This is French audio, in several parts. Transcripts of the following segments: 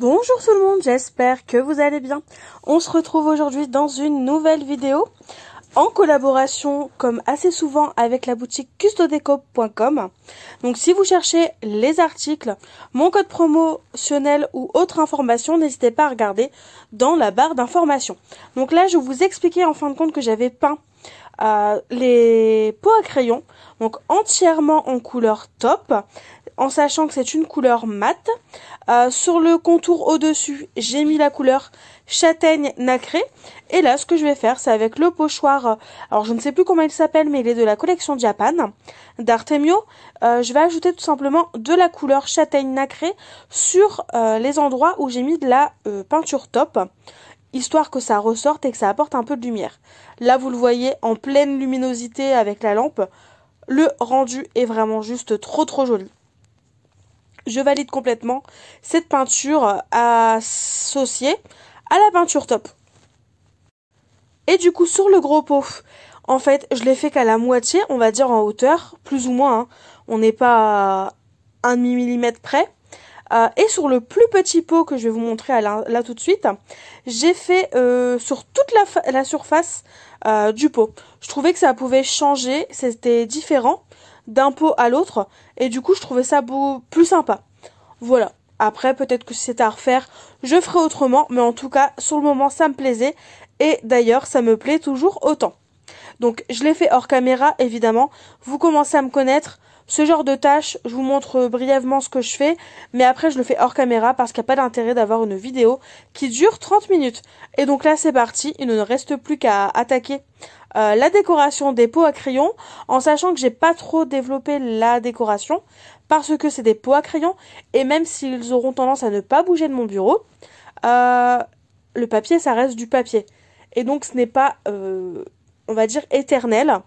Bonjour tout le monde, j'espère que vous allez bien. On se retrouve aujourd'hui dans une nouvelle vidéo en collaboration comme assez souvent avec la boutique custodeco.com. Donc si vous cherchez les articles, mon code promotionnel ou autre information, n'hésitez pas à regarder dans la barre d'informations. Donc là je vous expliquais en fin de compte que j'avais peint les pots à crayon, donc entièrement en couleur taupe, en sachant que c'est une couleur mate. Sur le contour au-dessus, j'ai mis la couleur châtaigne nacré. Et là, ce que je vais faire, c'est avec le pochoir, alors je ne sais plus comment il s'appelle, mais il est de la collection Japan, d'Artemio. Je vais ajouter tout simplement de la couleur châtaigne nacré sur les endroits où j'ai mis de la peinture taupe, histoire que ça ressorte et que ça apporte un peu de lumière. Là, vous le voyez en pleine luminosité avec la lampe. Le rendu est vraiment juste trop joli. Je valide complètement cette peinture associée à la peinture taupe. Et du coup, sur le gros pot, en fait, je l'ai fait qu'à la moitié, on va dire en hauteur, plus ou moins. Hein. On n'est pas à 1 demi-millimètre près. Et sur le plus petit pot que je vais vous montrer là tout de suite, j'ai fait sur toute la surface du pot. Je trouvais que ça pouvait changer, c'était différent d'un pot à l'autre, et du coup je trouvais ça plus sympa. Voilà. Après, peut-être que si c'était à refaire, je ferai autrement, mais en tout cas, sur le moment, ça me plaisait, et d'ailleurs, ça me plaît toujours autant. Donc, je l'ai fait hors caméra, évidemment. Vous commencez à me connaître. Ce genre de tâches, je vous montre brièvement ce que je fais, mais après, je le fais hors caméra parce qu'il n'y a pas d'intérêt d'avoir une vidéo qui dure 30 minutes. Et donc là, c'est parti. Il ne reste plus qu'à attaquer la décoration des pots à crayon, en sachant que j'ai pas trop développé la décoration, parce que c'est des pots à crayon, et même s'ils auront tendance à ne pas bouger de mon bureau, le papier, ça reste du papier. Et donc, ce n'est pas... on va dire éternel,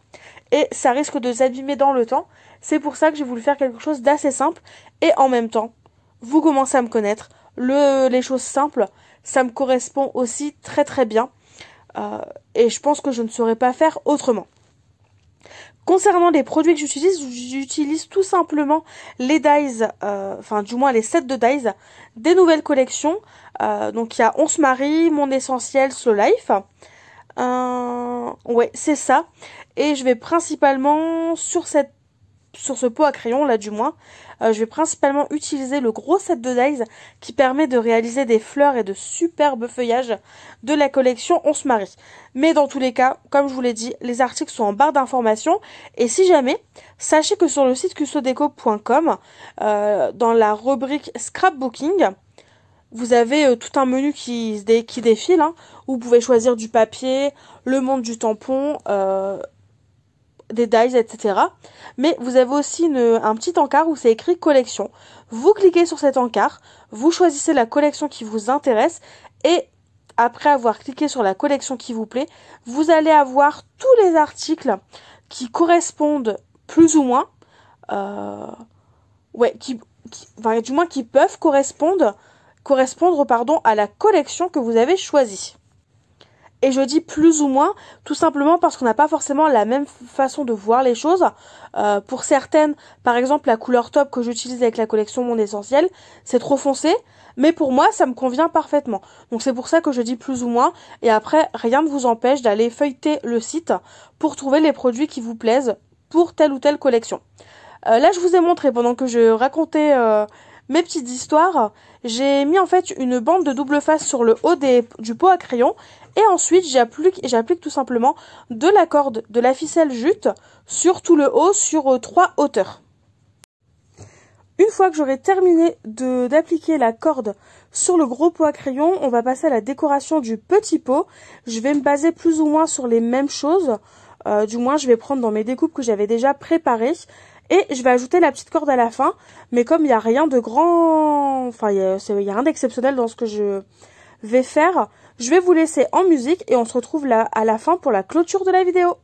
et ça risque de s'abîmer dans le temps. C'est pour ça que j'ai voulu faire quelque chose d'assez simple, et en même temps, vous commencez à me connaître, les choses simples, ça me correspond aussi très bien, et je pense que je ne saurais pas faire autrement. Concernant les produits que j'utilise tout simplement les dies, enfin du moins les sets de dies des nouvelles collections. Donc il y a Once Marie, Mon Essentiel, Slow Life. Ouais, c'est ça. Et je vais principalement sur ce pot à crayon là du moins, je vais principalement utiliser le gros set de dies qui permet de réaliser des fleurs et de superbes feuillages de la collection On se marie. Mais dans tous les cas, comme je vous l'ai dit, les articles sont en barre d'informations, et si jamais, sachez que sur le site custodeco.com, dans la rubrique scrapbooking, vous avez tout un menu qui défile, hein, où vous pouvez choisir du papier, le monde du tampon, des dies, etc. Mais vous avez aussi un petit encart où c'est écrit collection. Vous cliquez sur cet encart, vous choisissez la collection qui vous intéresse, et après avoir cliqué sur la collection qui vous plaît, vous allez avoir tous les articles qui correspondent plus ou moins, ouais, enfin, du moins qui peuvent correspondre à la collection que vous avez choisie. Et je dis plus ou moins, tout simplement parce qu'on n'a pas forcément la même façon de voir les choses. Pour certaines, par exemple, la couleur taupe que j'utilise avec la collection Mon Essentiel, c'est trop foncé, mais pour moi, ça me convient parfaitement. Donc c'est pour ça que je dis plus ou moins, et après, rien ne vous empêche d'aller feuilleter le site pour trouver les produits qui vous plaisent pour telle ou telle collection. Là, je vous ai montré, pendant que je racontais mes petites histoires, j'ai mis en fait une bande de double face sur le haut du pot à crayon, et ensuite j'applique tout simplement de la corde, de la ficelle jute sur tout le haut, sur 3 hauteurs. Une fois que j'aurai terminé d'appliquer la corde sur le gros pot à crayon, on va passer à la décoration du petit pot. Je vais me baser plus ou moins sur les mêmes choses, du moins je vais prendre dans mes découpes que j'avais déjà préparées. Et je vais ajouter la petite corde à la fin, mais comme il n'y a rien de grand, enfin il y a rien d'exceptionnel dans ce que je vais faire, je vais vous laisser en musique et on se retrouve là à la fin pour la clôture de la vidéo.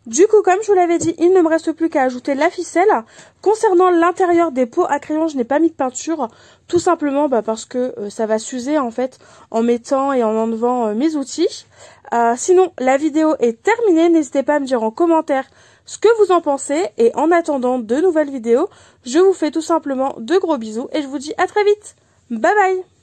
Du coup, comme je vous l'avais dit, il ne me reste plus qu'à ajouter la ficelle. Concernant l'intérieur des pots à crayon, je n'ai pas mis de peinture, tout simplement parce que ça va s'user en fait en mettant et en enlevant mes outils. Sinon, la vidéo est terminée. N'hésitez pas à me dire en commentaire ce que vous en pensez. Et en attendant de nouvelles vidéos, je vous fais tout simplement de gros bisous et je vous dis à très vite. Bye bye!